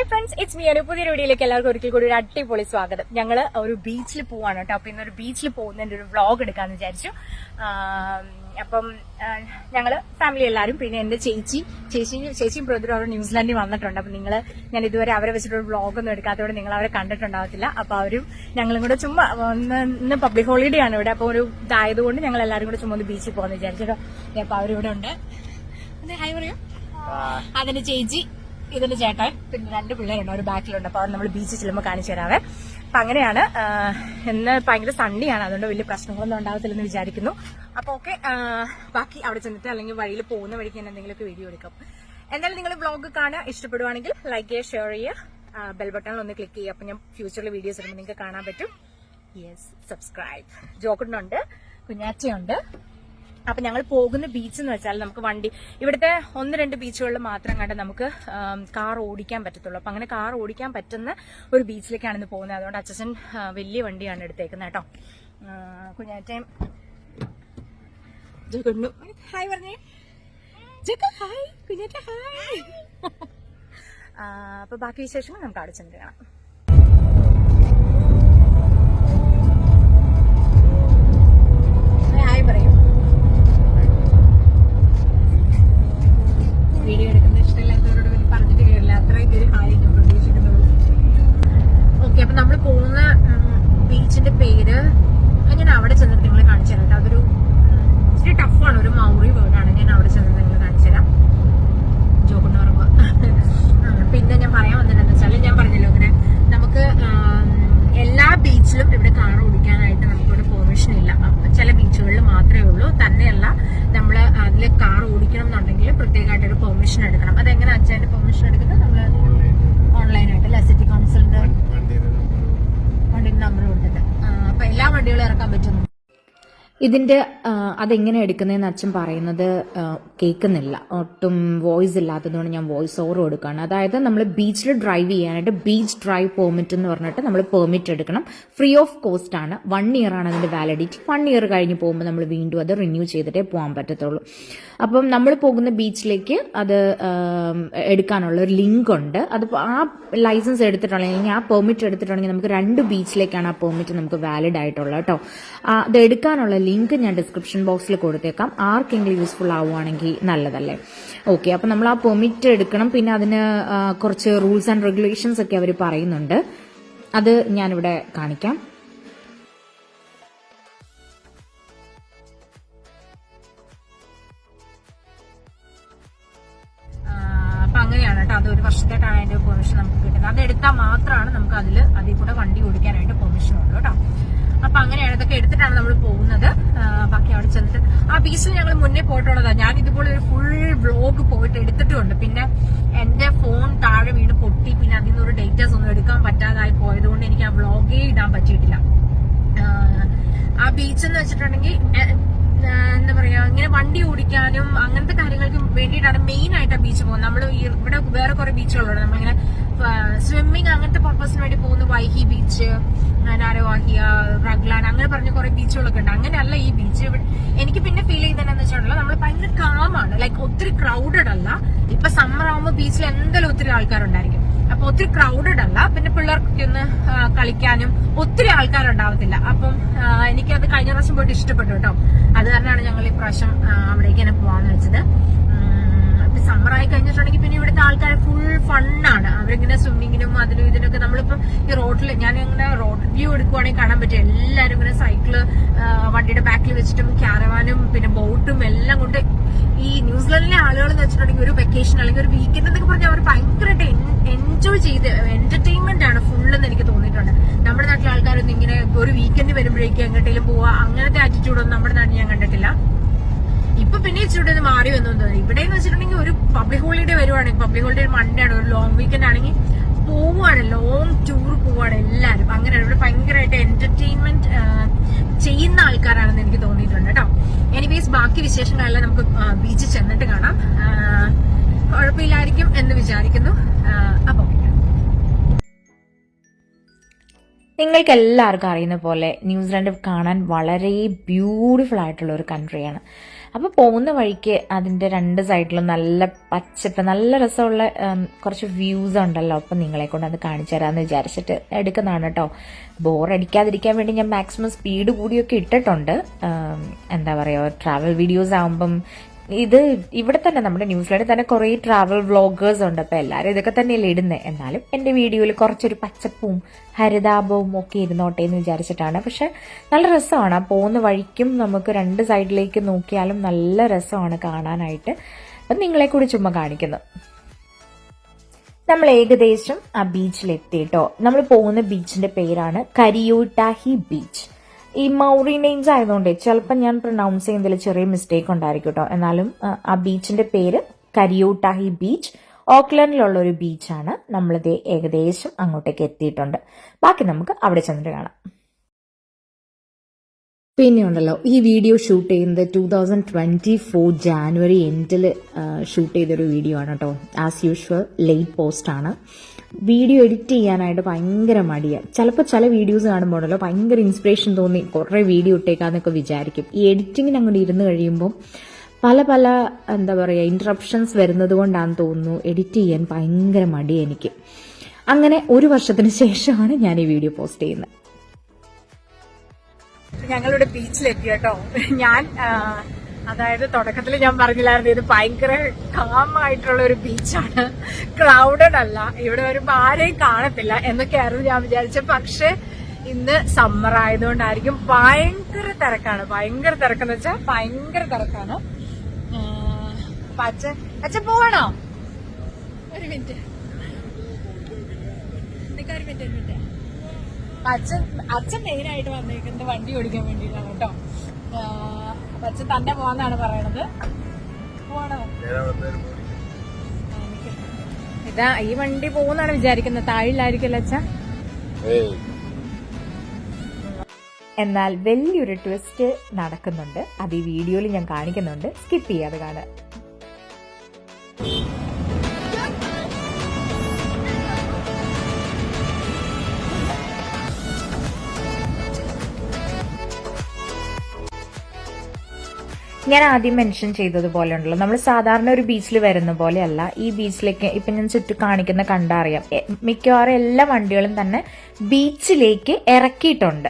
Hi friends, it's me. പുതിയ വീഡിയോയിലേക്ക് എല്ലാവർക്കും ഒരിക്കൽ കൂടി ഒരു അടിപൊളി സ്വാഗതം. ഞങ്ങൾ ഒരു ബീച്ചിൽ പോവാണ് കേട്ടോ. അപ്പൊ ഇന്നൊരു ബീച്ചിൽ പോകുന്നതിന്റെ ഒരു വ്ളോഗ് എടുക്കാന്ന് വിചാരിച്ചു. അപ്പം ഞങ്ങള് ഫാമിലി എല്ലാവരും, പിന്നെ എന്റെ ചേച്ചിയും ബ്രദറും അവർ ന്യൂസിലാൻഡിൽ വന്നിട്ടുണ്ട്. അപ്പൊ ഞാൻ ഇതുവരെ അവരെ വെച്ചിട്ടൊരു വ്ളോഗൊന്നും എടുക്കാത്തതുകൊണ്ട് നിങ്ങൾ അവരെ കണ്ടിട്ടുണ്ടാവത്തില്ല. അപ്പൊ അവരും ഞങ്ങളും കൂടെ ചുമ്മാ ഇന്ന് പബ്ലിക് ഹോളിഡേ ആണ് ഇവിടെ. അപ്പൊ ഒരു ഇതായതുകൊണ്ട് ഞങ്ങൾ എല്ലാവരും കൂടെ ചുമ്മാ ഒന്ന് ബീച്ചിൽ പോകാന്ന് വിചാരിച്ചിട്ടോ. അപ്പൊ അവരിവിടെ ഉണ്ട്. ഹായ് പറയൂ. അതിന്റെ ചേച്ചി, ഇതിന്റെ ചേട്ടൻ, പിന്നെ 2 പിള്ളേരുണ്ട്, ഒരു ബാക്കിലുണ്ട്. അപ്പൊ അവർ നമ്മൾ ബീച്ചിൽ ചെല്ലുമ്പോൾ കാണിച്ചു തരാവേ. അപ്പൊ അങ്ങനെയാണ്. ഇന്ന് ഭയങ്കര സൺഡേ ആണ്, അതുകൊണ്ട് വലിയ പ്രശ്നങ്ങളൊന്നും ഉണ്ടാവത്തില്ലെന്ന് വിചാരിക്കുന്നു. അപ്പൊ ഓക്കെ, ബാക്കി അവിടെ ചെന്നിട്ട് അല്ലെങ്കിൽ വഴിയിൽ പോകുന്ന വഴിക്ക് ഞാൻ എന്തെങ്കിലുമൊക്കെ വീഡിയോ എടുക്കാം. എന്തായാലും നിങ്ങൾ വ്ളോഗ് കാണുക, ഇഷ്ടപ്പെടുവാണെങ്കിൽ ലൈക്ക് ചെയ്യുക, ഷെയർ ചെയ്യുക, ബെൽ ബട്ടണിൽ ഒന്ന് ക്ലിക്ക് ചെയ്യുക. അപ്പൊ ഞാൻ ഫ്യൂച്ചറിൽ വീഡിയോസ് ഇടുമ്പോൾ നിങ്ങൾക്ക് കാണാൻ പറ്റും. Yes, subscribe. ജോക്കുന്നുണ്ട്, കുഞ്ഞാച്ചയുണ്ട്. അപ്പൊ ഞങ്ങൾ പോകുന്ന ബീച്ച് എന്ന് വെച്ചാൽ നമുക്ക് ഇവിടുത്തെ 1-2 ബീച്ചുകളിൽ മാത്രം കണ്ട് നമുക്ക് കാർ ഓടിക്കാൻ പറ്റത്തുള്ളൂ. അപ്പൊ അങ്ങനെ കാർ ഓടിക്കാൻ പറ്റുന്ന ഒരു ബീച്ചിലേക്കാണ് ഇന്ന് പോകുന്നത്. അതുകൊണ്ട് അച്ഛൻ വലിയ വണ്ടിയാണ് എടുത്തേക്കുന്നത് കേട്ടോ. കുഞ്ഞാറ്റയും ഹായ് പറഞ്ഞേ. ഹായ് കുഞ്ഞാറ്റ, ഹായ്. അപ്പൊ ബാക്കി വിശേഷങ്ങൾ നമുക്ക് അവിടെ ചെന്ന് കാണാം. ഹായ് പറയും. വീഡിയോ എടുക്കുന്ന ഇഷ്ടമില്ലാത്തവരോട് പിന്നെ പറഞ്ഞിട്ട് കേറില്ല. അത്രയും പേര് ഹായ് ഞാൻ പ്രതീക്ഷിക്കുന്നുള്ളൂ. ഓക്കെ, അപ്പൊ നമ്മൾ പോകുന്ന ബീച്ചിന്റെ പേര് ഞാൻ അവിടെ ചെന്നിട്ട് നിങ്ങളെ കാണിച്ചു തരാം കേട്ടോ. അതൊരു ഇച്ചിരി ടഫാണ്, ഒരു മൗറി വേർഡാണ്. ഞാൻ അവിടെ ചെന്നിട്ട് നിങ്ങളെ കാണിച്ചു തരാം. ജോബിന് പറയുമ്പോ പിന്നെ ഞാൻ പറയാൻ വന്നതെന്ന് വെച്ചാൽ, ഞാൻ പറഞ്ഞല്ലോ ഇങ്ങനെ നമുക്ക് എല്ലാ ബീച്ചിലും ഇവിടെ കാർ ഓടിക്കാനായിട്ട് നമുക്കിവിടെ പെർമിഷൻ ഇല്ല. ചില ബീച്ചുകളിൽ മാത്രമേ ഉള്ളൂ. തന്നെയല്ല, നമ്മൾ അതിൽ കാർ ഓടിക്കണം എന്നുണ്ടെങ്കിൽ പ്രത്യേകമായിട്ടൊരു പെർമിഷൻ എടുക്കണം. അതെങ്ങനെ അച്ഛൻ്റെ പെർമിഷൻ എടുക്കുന്നത്? നമ്മൾ ഓൺലൈനായിട്ട് സിറ്റി കൗൺസിലിന്റെ വണ്ടിയുടെ നമ്പർ കൊടുത്തിട്ട് അപ്പൊ എല്ലാ വണ്ടികളും ഇറക്കാൻ പറ്റുന്നു. ഇതിന്റെ അതെങ്ങനെ എടുക്കുന്നതെന്ന് അച്ഛൻ പറയുന്നത് കേൾക്കുന്നില്ല, ഒട്ടും വോയിസ് ഇല്ലാത്തതുകൊണ്ട് ഞാൻ വോയിസ് ഓവർ കൊടുക്കുകയാണ്. അതായത് നമ്മൾ ബീച്ചിൽ ഡ്രൈവ് ചെയ്യാനായിട്ട് ബീച്ച് ഡ്രൈവ് പെർമിറ്റ് എന്ന് പറഞ്ഞിട്ട് നമ്മൾ പെർമിറ്റ് എടുക്കണം. ഫ്രീ ഓഫ് കോസ്റ്റ് ആണ്. 1 ഇയർ ആണ് അതിന്റെ വാലിഡിറ്റി. 1 ഇയർ കഴിഞ്ഞ് പോകുമ്പോൾ നമ്മൾ വീണ്ടും അത് റിന്യൂ ചെയ്തിട്ടേ പോകാൻ പറ്റത്തുള്ളൂ. അപ്പം നമ്മൾ പോകുന്ന ബീച്ചിലേക്ക് അത് എടുക്കാനുള്ള ഒരു ലിങ്ക് ഉണ്ട്. അത് ആ ലൈസൻസ് എടുത്തിട്ടുണ്ടെങ്കിൽ, ആ പെർമിറ്റ് എടുത്തിട്ടുണ്ടെങ്കിൽ നമുക്ക് 2 ബീച്ചിലേക്കാണ് ആ പെർമിറ്റ് നമുക്ക് വാലിഡ് ആയിട്ടുള്ളത് കേട്ടോ. അത് എടുക്കാനുള്ള ലിങ്ക് ഞാൻ ഡിസ്ക്രിപ്ഷൻ ബോക്സിൽ കൊടുത്തേക്കാം. ആർക്കെങ്കിലും യൂസ്ഫുൾ ആവുകയാണെങ്കിൽ നല്ലതല്ലേ. ഓക്കെ, അപ്പൊ നമ്മൾ ആ പെർമിറ്റ് എടുക്കണം. പിന്നെ അതിന് കുറച്ച് റൂൾസ് ആൻഡ് റെഗുലേഷൻസ് ഒക്കെ അവർ പറയുന്നുണ്ട്. അത് ഞാനിവിടെ കാണിക്കാം. അപ്പൊ അങ്ങനെയാണ് കേട്ടോ. അത് 1 വർഷത്തേക്കാണ് അതിന്റെ പെർമിഷൻ നമുക്ക് കിട്ടുന്നത്. അത് എടുത്താൽ മാത്രമാണ് നമുക്ക് അതിൽ കൂടെ വണ്ടി ഓടിക്കാനായിട്ട് പെർമിഷൻ ഉണ്ട് കേട്ടോ. അപ്പൊ അങ്ങനെയാണ്. ഇതൊക്കെ എടുത്തിട്ടാണ് നമ്മൾ പോകുന്നത്. ബാക്കി അവിടെ ചെന്നിട്ട് ആ ബീച്ചിൽ ഞങ്ങൾ മുന്നേ പോയിട്ടുള്ളതാണ്. ഞാൻ ഇതുപോലെ ഒരു ഫുൾ വ്ളോഗ് പോയിട്ട് എടുത്തിട്ടുമുണ്ട്. പിന്നെ എന്റെ ഫോൺ താഴെ വീണ് പൊട്ടി. പിന്നെ അതിൽ നിന്നൊരു ഡേറ്റാസ് ഒന്നും എടുക്കാൻ പറ്റാതായി പോയതുകൊണ്ട് എനിക്ക് ആ വ്ളോഗേ ഇടാൻ പറ്റിയിട്ടില്ല. ആ ബീച്ച് എന്ന് വെച്ചിട്ടുണ്ടെങ്കിൽ എന്താ പറയാ, ഇങ്ങനെ വണ്ടി ഓടിക്കാനും അങ്ങനത്തെ കാര്യങ്ങൾക്ക് വേണ്ടിയിട്ടാണ് മെയിൻ ആയിട്ട് ആ ബീച്ച് പോകുന്നത്. നമ്മൾ ഇവിടെ വേറെ കുറെ ബീച്ചുകളുണ്ട്. നമ്മളിങ്ങനെ സ്വിമ്മിങ് അങ്ങനത്തെ പർപ്പസിന് വേണ്ടി പോകുന്ന വൈഹി ബീച്ച്, നാരവാഹിയ, റഗ്ലാൻ, അങ്ങനെ പറഞ്ഞ കുറെ ബീച്ചുകളൊക്കെ ഉണ്ട്. അങ്ങനെയല്ല ഈ ബീച്ച്. എനിക്ക് പിന്നെ ഫീൽ ചെയ്തതെന്ന് വെച്ചിട്ടുണ്ടെങ്കിൽ നമ്മൾ ഭയങ്കര കാമാണ്. ലൈക്ക് ഒത്തിരി ക്രൗഡഡ് അല്ല. ഇപ്പൊ സമ്മർ ആകുമ്പോൾ ബീച്ചിൽ എന്തായാലും ഒത്തിരി ആൾക്കാരുണ്ടായിരിക്കും. അപ്പൊ ഒത്തിരി ക്രൗഡഡ് അല്ല. പിന്നെ പിള്ളേർക്കൊക്കെ ഒന്ന് കളിക്കാനും ഒത്തിരി ആൾക്കാരുണ്ടാവത്തില്ല. അപ്പം എനിക്കത് കഴിഞ്ഞ പ്രാവശ്യം പോയിട്ട് ഇഷ്ടപ്പെട്ടു കേട്ടോ. അത് കാരണമാണ് ഞങ്ങൾ ഈ പ്രാവശ്യം അവിടേക്ക് തന്നെ പോവാന്ന് വെച്ചത്. സമ്മർ ആയി കഴിഞ്ഞിട്ടുണ്ടെങ്കിൽ പിന്നെ ഇവിടുത്തെ ആൾക്കാർ ഫുൾ ഫണ്ണാണ്. അവരിങ്ങനെ സ്വിമ്മിങ്ങിനും അതിനും ഇതിനൊക്കെ. നമ്മളിപ്പം ഈ റോഡിൽ ഞാനിങ്ങനെ റോഡ് വ്യൂ എടുക്കുവാണെങ്കിൽ കാണാൻ പറ്റും. എല്ലാവരും ഇങ്ങനെ സൈക്കിള് വണ്ടിയുടെ ബാക്കിൽ വെച്ചിട്ടും ക്യാരവാനും പിന്നെ ബോട്ടും എല്ലാം കൊണ്ട് ഈ ന്യൂസിലാൻഡിലെ ആളുകൾ എന്ന് വെച്ചിട്ടുണ്ടെങ്കിൽ ഒരു വെക്കേഷൻ അല്ലെങ്കിൽ ഒരു വീക്കെൻഡ് എന്നൊക്കെ പറഞ്ഞാൽ അവർ ഭയങ്കരമായിട്ട് എൻജോയ് ചെയ്ത് എന്റർടൈൻമെന്റ് ആണ് ഫുള്ളെന്ന് എനിക്ക് തോന്നിയിട്ടുണ്ട്. നമ്മുടെ നാട്ടിലെ ആൾക്കാരൊന്നും ഇങ്ങനെ ഒരു വീക്കെൻഡ് വരുമ്പോഴേക്കും എങ്ങോട്ടേലും പോവാ അങ്ങനത്തെ ആറ്റിറ്റ്യൂഡൊന്നും നമ്മുടെ നാട്ടിൽ ഞാൻ കണ്ടിട്ടില്ല. ഇപ്പൊ പിന്നെ ഇച്ചിരി ഒന്ന് മാറി വന്നു തോന്നി. ഇവിടെ എന്ന് വെച്ചിട്ടുണ്ടെങ്കിൽ ഒരു പബ്ലിക് ഹോളിഡേ വരുവാണെങ്കിൽ, പബ്ലിക് ഹോളിഡേ മൺഡേ ആണ്, ഒരു ലോങ് വീക്കെൻഡ് ആണെങ്കിൽ പോവാണ്, ലോങ് ടൂർ പോവാണ് എല്ലാരും. അങ്ങനെയാണ് ഇവിടെ ഭയങ്കരമായിട്ട് എന്റർടൈൻമെന്റ് ചെയ്യുന്ന ആൾക്കാരാണെന്ന് എനിക്ക് തോന്നിയിട്ടുണ്ട് കേട്ടോ. എനിവേസ് ബാക്കി വിശേഷങ്ങളെല്ലാം നമുക്ക് ബീച്ചിൽ ചെന്നിട്ട് കാണാം. കുഴപ്പമില്ലായിരിക്കും എന്ന് വിചാരിക്കുന്നു. അപ്പൊ നിങ്ങൾക്ക് എല്ലാവർക്കും അറിയുന്ന പോലെ ന്യൂസിലാൻഡ് കാണാൻ വളരെ ബ്യൂട്ടിഫുൾ ആയിട്ടുള്ള ഒരു കൺട്രിയാണ്. അപ്പോൾ പോകുന്ന വഴിക്ക് അതിൻ്റെ 2 സൈഡിലും നല്ല പച്ചപ്പ്, നല്ല രസമുള്ള കുറച്ച് വ്യൂസ് ഉണ്ടല്ലോ. അപ്പം നിങ്ങളെ കൊണ്ട് അത് കാണിച്ചു തരാമെന്ന് വിചാരിച്ചിട്ട് എടുക്കുന്നതാണ് കേട്ടോ. ബോറടിക്കാതിരിക്കാൻ വേണ്ടി ഞാൻ മാക്സിമം സ്പീഡ് കൂടിയൊക്കെ ഇട്ടിട്ടുണ്ട്. എന്താ പറയുക, ട്രാവൽ വീഡിയോസ് ആകുമ്പം ഇത് ഇവിടെ തന്നെ നമ്മുടെ ന്യൂസിലാൻഡിൽ തന്നെ കുറേ ട്രാവൽ വ്ളോഗേഴ്സ് ഉണ്ട്. അപ്പോൾ എല്ലാവരും ഇതൊക്കെ തന്നെയല്ലേ ഇടുന്നത്. എന്നാലും എൻ്റെ വീഡിയോയിൽ കുറച്ചൊരു പച്ചപ്പും ഹരിതാപവും ഒക്കെ ഇരുന്നോട്ടെ എന്ന് വിചാരിച്ചിട്ടാണ്. പക്ഷെ നല്ല രസമാണ്. പോകുന്ന വഴിക്കും നമുക്ക് 2 സൈഡിലേക്ക് നോക്കിയാലും നല്ല രസമാണ് കാണാനായിട്ട്. അപ്പം നിങ്ങളെ കൂടി ചുമ്മാ കാണിക്കുന്നു. നമ്മൾ ഏകദേശം ആ ബീച്ചിലെത്തി കേട്ടോ. നമ്മൾ പോകുന്ന ബീച്ചിന്റെ പേരാണ് കരിയോട്ടാഹി ബീച്ച്. ഈ മൗറി നെയിംസ് ആയതുകൊണ്ട് ചിലപ്പോൾ ഞാൻ പ്രൊനൗൺസ് ചെയ്യുന്നതിൽ ചെറിയ മിസ്റ്റേക്ക് ഉണ്ടായിരിക്കും കേട്ടോ. എന്നാലും ആ ബീച്ചിന്റെ പേര് കരിയോട്ടാഹി ബീച്ച്. ഓക്ലൻഡിലുള്ള ഒരു ബീച്ചാണ്. നമ്മളിത് ഏകദേശം അങ്ങോട്ടേക്ക് എത്തിയിട്ടുണ്ട്. ബാക്കി നമുക്ക് അവിടെ ചെന്നിട്ട് കാണാം. പിന്നെ ഉണ്ടല്ലോ, ഈ വീഡിയോ ഷൂട്ട് ചെയ്യുന്നത് 2024 ജാനുവരി എൻഡിൽ ഷൂട്ട് ചെയ്തൊരു വീഡിയോ ആണ് കേട്ടോ. ആസ് യൂഷ്വൽ ലേറ്റ് പോസ്റ്റാണ്. വീഡിയോ എഡിറ്റ് ചെയ്യാനായിട്ട് ഭയങ്കര മടിയാണ്. ചിലപ്പോൾ ചില വീഡിയോസ് കാണുമ്പോൾ ഉണ്ടല്ലോ ഭയങ്കര ഇൻസ്പിറേഷൻ തോന്നി കുറേ വീഡിയോ ഇട്ടേക്കാന്നൊക്കെ വിചാരിക്കും. ഈ എഡിറ്റിങ്ങിന് അങ്ങോട്ട് ഇരുന്ന് കഴിയുമ്പോൾ പല എന്താ പറയുക ഇൻട്രപ്ഷൻസ് വരുന്നത് കൊണ്ടാണെന്ന് തോന്നുന്നു എഡിറ്റ് ചെയ്യാൻ ഭയങ്കര മടിയാണ് എനിക്ക്. അങ്ങനെ 1 വർഷത്തിന് ശേഷമാണ് ഞാൻ ഈ വീഡിയോ പോസ്റ്റ് ചെയ്യുന്നത്. ഞങ്ങളിവിടെ ബീച്ചിലെത്തി കേട്ടോ. ഞാൻ അതായത് തുടക്കത്തിൽ ഞാൻ പറഞ്ഞില്ലായിരുന്നു ഇത് ഭയങ്കര കാമായിട്ടുള്ള ഒരു ബീച്ചാണ്, ക്രൗഡഡ് അല്ല, ഇവിടെ വരുമ്പോൾ ആരെയും കാണത്തില്ല എന്നൊക്കെയായിരുന്നു ഞാൻ വിചാരിച്ചത്. പക്ഷെ ഇന്ന് സമ്മർ ആയതുകൊണ്ടായിരിക്കും ഭയങ്കര തിരക്കാണ്. ഭയങ്കര തിരക്കെന്ന് വെച്ചാൽ ഭയങ്കര തിരക്കാണ്. അച്ഛൻ പോവാണോ? ഒരു മിനിറ്റ്. അച്ഛൻ മെയിനായിട്ട് വന്നേക്കുന്നത് വണ്ടി ഓടിക്കാൻ വേണ്ടിയിട്ടാണ് കേട്ടോ. അച്ഛൻ തന്നെ പോവാന്നാണ് പറയണത്. പോവാണോ? ഇതാ ഈ വണ്ടി പോകുന്നാണ് വിചാരിക്കുന്നത്. താഴിലായിരിക്കല്ലോ അച്ഛൻ. എന്നാൽ വലിയൊരു ട്വിസ്റ്റ് നടക്കുന്നുണ്ട്. അത് ഈ വീഡിയോയിൽ ഞാൻ കാണിക്കുന്നുണ്ട്. സ്കിപ്പ് ചെയ്യാതെ കാണുക. ഞാൻ ആദ്യം മെൻഷൻ ചെയ്തതുപോലെ ഉണ്ടല്ലോ, നമ്മൾ സാധാരണ ഒരു ബീച്ചിൽ വരുന്ന പോലെയല്ല ഈ ബീച്ചിലേക്ക്. ഇപ്പൊ ഞാൻ ചുറ്റും കാണിക്കുന്ന കണ്ടറിയാം, മിക്കവാറും എല്ലാ വണ്ടികളും തന്നെ ബീച്ചിലേക്ക് ഇറക്കിയിട്ടുണ്ട്.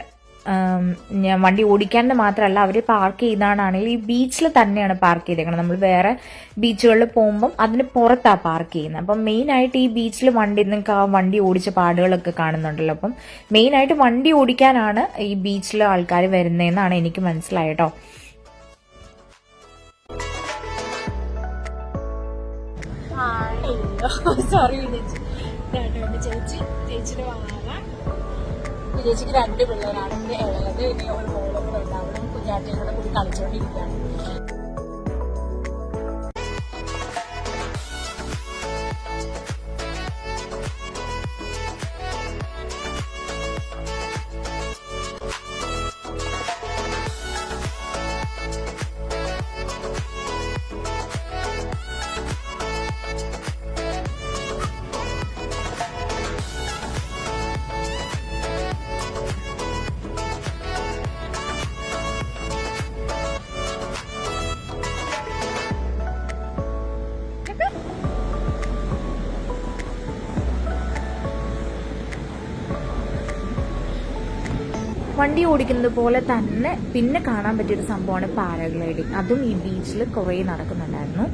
ഞാൻ വണ്ടി ഓടിക്കാൻ മാത്രമല്ല, അവർ പാർക്ക് ചെയ്താണെങ്കിൽ ഈ ബീച്ചിൽ തന്നെയാണ് പാർക്ക് ചെയ്തേക്കുന്നത്. നമ്മൾ വേറെ ബീച്ചുകളിൽ പോകുമ്പം അതിന് പുറത്താണ് പാർക്ക് ചെയ്യുന്നത്. അപ്പം മെയിനായിട്ട് ഈ ബീച്ചിൽ വണ്ടി ഓടിച്ച പാടുകളൊക്കെ കാണുന്നുണ്ടല്ലോ. അപ്പം മെയിനായിട്ട് വണ്ടി ഓടിക്കാനാണ് ഈ ബീച്ചിൽ ആൾക്കാർ വരുന്നതെന്നാണ് എനിക്ക് മനസ്സിലായിട്ടോ. സോറി വിജയിച്ചു. ചേച്ചിയുടെ വാങ്ങാൻ വിജയിച്ചിക്ക് 2 പിള്ളേരാണ്. ഇളയത് ഇനി ഒരു മോളും കൂടെ ഉണ്ടാവണം. കുഞ്ഞാട്ടിയും കൂടെ കൂടി കളിച്ചോണ്ടിരിക്കുകയാണ്. വണ്ടി ഓടിക്കുന്നത് പോലെ തന്നെ പിന്നെ കാണാൻ പറ്റിയൊരു സംഭവമാണ് പാരാഗ്ലൈഡിങ്. അതും ഈ ബീച്ചിൽ കുറേ നടക്കുന്നുണ്ടായിരുന്നു.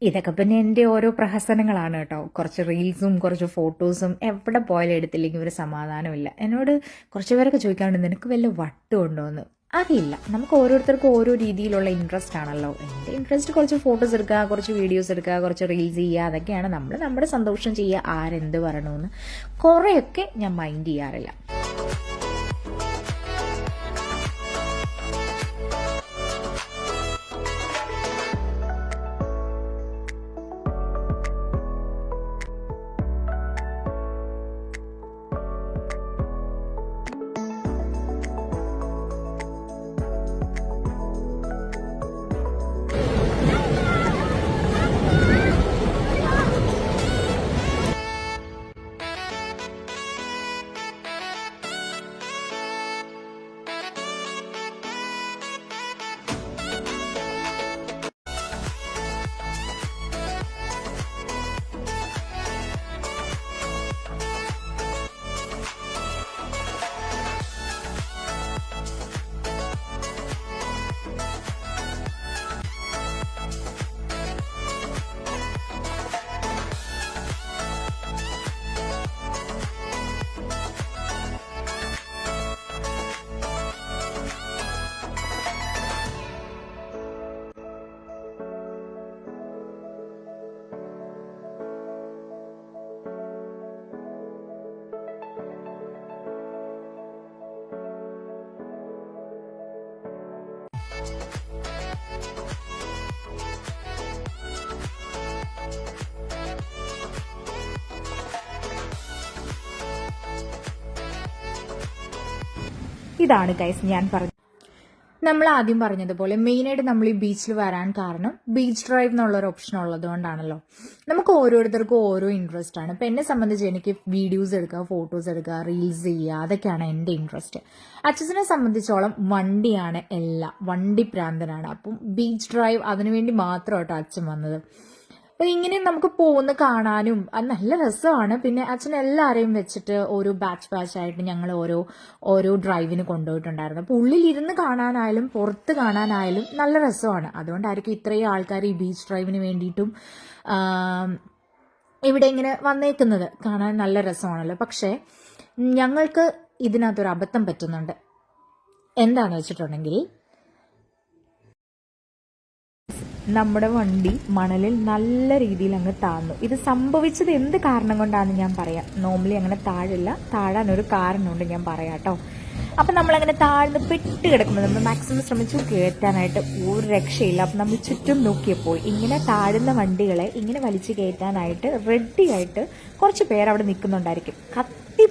ഇതൊക്കെ പിന്നെ എൻ്റെ ഓരോ പ്രഹസനങ്ങളാണ് കേട്ടോ. കുറച്ച് റീൽസും കുറച്ച് ഫോട്ടോസും എവിടെ പോയാലും എടുത്തില്ലെങ്കിൽ ഒരു സമാധാനമില്ല. എന്നോട് കുറച്ച് പേരൊക്കെ ചോദിക്കാറുണ്ട് നിനക്ക് വല്ല വട്ടും ഉണ്ടോ എന്ന്. അറിയില്ല, നമുക്ക് ഓരോരുത്തർക്കും ഓരോ രീതിയിലുള്ള ഇൻട്രസ്റ്റ് ആണല്ലോ. എൻ്റെ ഇൻട്രസ്റ്റ് കുറച്ച് ഫോട്ടോസ് എടുക്കുക, കുറച്ച് വീഡിയോസ് എടുക്കുക, കുറച്ച് റീൽസ് ചെയ്യുക, അതൊക്കെയാണ്. നമ്മൾ നമ്മുടെ സന്തോഷം ചെയ്യുക, ആരെന്ത് പറയണമെന്ന് കുറേയൊക്കെ ഞാൻ മൈൻഡ് ചെയ്യാറില്ല. ഇതാണ് ഗൈസ് ഞാൻ പറഞ്ഞത്. നമ്മൾ ആദ്യം പറഞ്ഞതുപോലെ മെയിനായിട്ട് നമ്മൾ ഈ ബീച്ചിൽ വരാൻ കാരണം ബീച്ച് ഡ്രൈവ് എന്നുള്ളൊരു ഓപ്ഷൻ ഉള്ളത് കൊണ്ടാണല്ലോ. നമുക്ക് ഓരോരുത്തർക്കും ഓരോ ഇൻട്രസ്റ്റ് ആണ്. ഇപ്പം എന്നെ സംബന്ധിച്ച് എനിക്ക് വീഡിയോസ് എടുക്കുക, ഫോട്ടോസ് എടുക്കുക, റീൽസ് ചെയ്യുക, അതൊക്കെയാണ് എൻ്റെ ഇൻട്രസ്റ്റ്. അച്ഛനെ സംബന്ധിച്ചോളം വണ്ടിയാണ് എല്ലാം, വണ്ടി പ്രാന്തനാണ്. അപ്പം ബീച്ച് ഡ്രൈവ് അതിനുവേണ്ടി മാത്രമായിട്ടോ അച്ഛൻ വന്നത്. അപ്പൊ ഇങ്ങനെ നമുക്ക് പോകുന്ന കാണാനും അത് നല്ല രസമാണ്. പിന്നെ അച്ഛൻ എല്ലാവരെയും വെച്ചിട്ട് ഓരോ ബാച്ച് ആയിട്ട് ഞങ്ങൾ ഓരോ ഡ്രൈവിന് കൊണ്ടുപോയിട്ടുണ്ടായിരുന്നു. അപ്പൊ ഉള്ളിലിരുന്ന് കാണാനായാലും പുറത്ത് കാണാനായാലും നല്ല രസമാണ്. അതുകൊണ്ടായിരിക്കും ഇത്രയും ആൾക്കാർ ഈ ബീച്ച് ഡ്രൈവിന് വേണ്ടിയിട്ടും ഇവിടെ ഇങ്ങനെ വന്നേക്കുന്നത്. കാണാൻ നല്ല രസമാണല്ലോ. പക്ഷേ ഞങ്ങൾക്ക് ഇതിനകത്തൊരു അബദ്ധം പറ്റുന്നുണ്ട്. എന്താണെന്ന് വെച്ചിട്ടുണ്ടെങ്കിൽ നമ്മുടെ വണ്ടി മണലിൽ നല്ല രീതിയിൽ അങ്ങ് താഴ്ന്നു. ഇത് സംഭവിച്ചത് എന്ത് കാരണം കൊണ്ടാണെന്ന് ഞാൻ പറയാം. നോർമലി അങ്ങനെ താഴാൻ ഒരു കാരണമുണ്ട്, ഞാൻ പറയാം കേട്ടോ. അപ്പം നമ്മളങ്ങനെ താഴ്ന്ന് പെട്ട് കിടക്കുമ്പോൾ നമ്മൾ മാക്സിമം ശ്രമിച്ചു കയറ്റാനായിട്ട് ഒരു രക്ഷയില്ല. അപ്പം നമ്മൾ ചുറ്റും നോക്കിയപ്പോൾ ഇങ്ങനെ താഴുന്ന വണ്ടികളെ ഇങ്ങനെ വലിച്ചു കയറ്റാനായിട്ട് റെഡിയായിട്ട് കുറച്ച് പേരവിടെ നിൽക്കുന്നുണ്ടായിരിക്കും.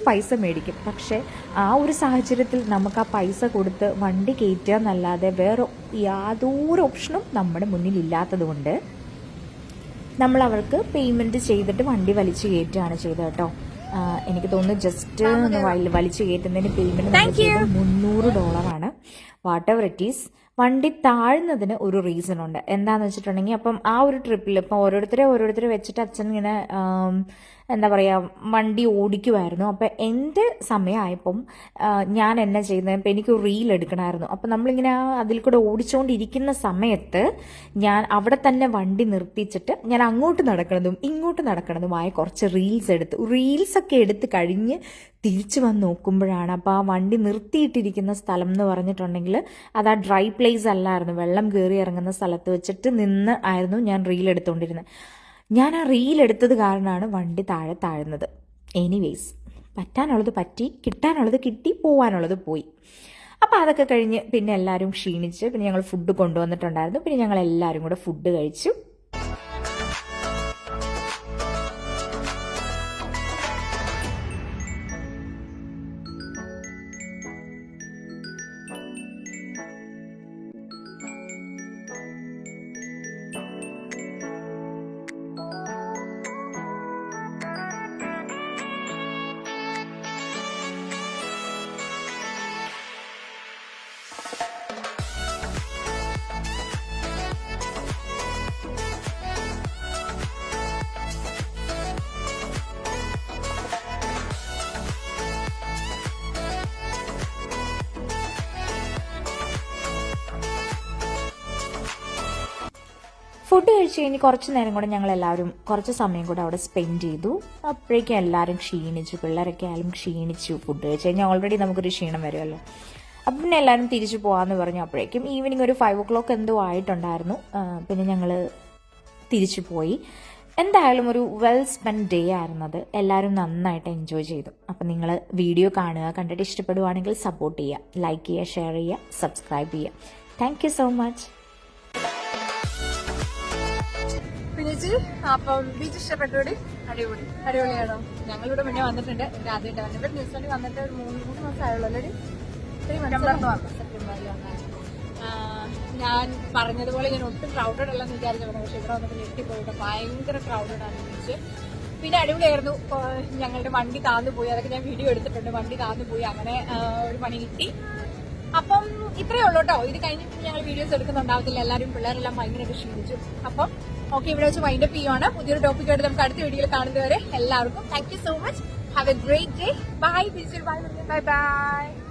പൈസ മേടിക്കും. പക്ഷെ ആ ഒരു സാഹചര്യത്തിൽ നമുക്ക് ആ പൈസ കൊടുത്ത് വണ്ടി കയറ്റുക എന്നല്ലാതെ വേറെ യാതൊരു ഓപ്ഷനും നമ്മുടെ മുന്നിൽ ഇല്ലാത്തത് കൊണ്ട് നമ്മൾ അവർക്ക് പേയ്മെന്റ് ചെയ്തിട്ട് വണ്ടി വലിച്ചു കയറ്റുകയാണ് ചെയ്തത് കേട്ടോ. എനിക്ക് തോന്നുന്നു ജസ്റ്റ് വലിച്ചു കയറ്റുന്നതിന് payment $300 whatever it is. വണ്ടി താഴ്ന്നതിന് ഒരു റീസൺ ഉണ്ട്. എന്താണെന്ന് വെച്ചിട്ടുണ്ടെങ്കിൽ അപ്പം ആ ഒരു ട്രിപ്പിൽ ഇപ്പം ഓരോരുത്തരെ വെച്ചിട്ട് അച്ഛൻ ഇങ്ങനെ എന്താ പറയുക വണ്ടി ഓടിക്കുമായിരുന്നു. അപ്പം എൻ്റെ സമയമായപ്പം ഞാൻ എന്നാ ചെയ്യുന്നത്, ഇപ്പം എനിക്ക് റീൽ എടുക്കണമായിരുന്നു. അപ്പം നമ്മളിങ്ങനെ അതിൽ കൂടെ ഓടിച്ചുകൊണ്ടിരിക്കുന്ന സമയത്ത് ഞാൻ അവിടെ തന്നെ വണ്ടി നിർത്തിച്ചിട്ട് ഞാൻ അങ്ങോട്ട് നടക്കണതും ഇങ്ങോട്ട് നടക്കണതുമായ കുറച്ച് റീൽസൊക്കെ എടുത്ത് കഴിഞ്ഞ് തിരിച്ചു വന്ന് നോക്കുമ്പോഴാണ് അപ്പോൾ ആ വണ്ടി നിർത്തിയിട്ടിരിക്കുന്ന സ്ഥലം എന്ന് പറഞ്ഞിട്ടുണ്ടെങ്കിൽ അത് ആ ഡ്രൈ പ്ലേസ് അല്ലായിരുന്നു. വെള്ളം കയറി ഇറങ്ങുന്ന സ്ഥലത്ത് വെച്ചിട്ട് നിന്ന് ആയിരുന്നു ഞാൻ റീൽ എടുത്തുകൊണ്ടിരുന്നത്. ഞാൻ ആ റീൽ എടുത്തത് കാരണമാണ് വണ്ടി താഴുന്നത്. എനിവേയ്സ്, പറ്റാനുള്ളത് പറ്റി, കിട്ടാനുള്ളത് കിട്ടി, പോവാനുള്ളത് പോയി. അപ്പോൾ അതൊക്കെ കഴിഞ്ഞ് പിന്നെ എല്ലാവരും ക്ഷീണിച്ച് പിന്നെ ഞങ്ങൾ ഫുഡ് കൊണ്ടുവന്നിട്ടുണ്ടായിരുന്നു. പിന്നെ ഞങ്ങൾ എല്ലാവരും കൂടെ ഫുഡ് കഴിച്ചു. ഫുഡ് കഴിച്ച് കഴിഞ്ഞ് കുറച്ച് നേരം കൂടെ ഞങ്ങൾ എല്ലാവരും കുറച്ച് സമയം കൂടെ അവിടെ സ്പെൻഡ് ചെയ്തു. അപ്പോഴേക്കും എല്ലാവരും ക്ഷീണിച്ചു, പിള്ളേരൊക്കെ ആയാലും ക്ഷീണിച്ചു. ഫുഡ് കഴിച്ച് കഴിഞ്ഞാൽ ഓൾറെഡി നമുക്കൊരു ക്ഷീണം വരുമല്ലോ. അപ്പം പിന്നെ എല്ലാവരും തിരിച്ചു പോകാമെന്ന് പറഞ്ഞു. അപ്പോഴേക്കും ഈവനിങ് ഒരു 5 o'clock എന്തോ ആയിട്ടുണ്ടായിരുന്നു. പിന്നെ ഞങ്ങൾ തിരിച്ചു പോയി. എന്തായാലും ഒരു വെൽ സ്പെൻഡ് ഡേ ആയിരുന്നത്. എല്ലാവരും നന്നായിട്ട് എൻജോയ് ചെയ്തു. അപ്പം നിങ്ങൾ വീഡിയോ കാണുക, കണ്ടിട്ട് ഇഷ്ടപ്പെടുവാണെങ്കിൽ സപ്പോർട്ട് ചെയ്യുക, ലൈക്ക് ചെയ്യുക, ഷെയർ ചെയ്യുക, സബ്സ്ക്രൈബ് ചെയ്യുക. Thank you so much. പിന്നേച്ചി, അപ്പം ബീച്ച് ഇഷ്ടപ്പെട്ടോടി? അടിപൊളിയാണോ? ഞങ്ങളിവിടെ മുന്നേ വന്നിട്ടുണ്ട്. ആദ്യമായിട്ട് വന്നിട്ട് ന്യൂസിലൻഡിൽ വന്നിട്ട് ഒരു 3 മാസമായുള്ളൂ അല്ലേ? സെപ്റ്റംബറിൽ വന്നായിരുന്നു. ഞാൻ പറഞ്ഞതുപോലെ ഞാൻ ഒട്ടും ക്രൗഡഡ് അല്ലെന്ന് വിചാരിച്ചു, പക്ഷെ ഇവിടെ വന്നിട്ട് ഞെട്ടിപ്പോയിട്ട് ഭയങ്കര ക്രൗഡഡ് ആണ് ബീച്ച്. പിന്നെ അടിപൊളിയായിരുന്നു. ഞങ്ങളുടെ വണ്ടി താന്നു പോയി, അതൊക്കെ ഞാൻ വീഡിയോ എടുത്തിട്ടുണ്ട്. വണ്ടി താന്നു പോയി, അങ്ങനെ ഒരു പണി കിട്ടി. അപ്പം ഇത്രയേ ഉള്ളൂ കേട്ടോ. ഇത് കഴിഞ്ഞിട്ട് ഞങ്ങൾ വീഡിയോസ് എടുക്കുന്നുണ്ടാവത്തില്ല. എല്ലാവരും പിള്ളേരെല്ലാം ഭയങ്കരമായിട്ട് ക്ഷീണിച്ചു. അപ്പം ഓക്കെ, ഇവിടെ വെച്ച് വൈൻഡപ്പ് ചെയ്യുവാണ്. പുതിയൊരു ടോപ്പിക്കായിട്ട് നമുക്ക് അടുത്ത വീഡിയോയിൽ കാണുന്നതുവരെ എല്ലാവർക്കും thank you so much. Have a great day. Bye. Bye by.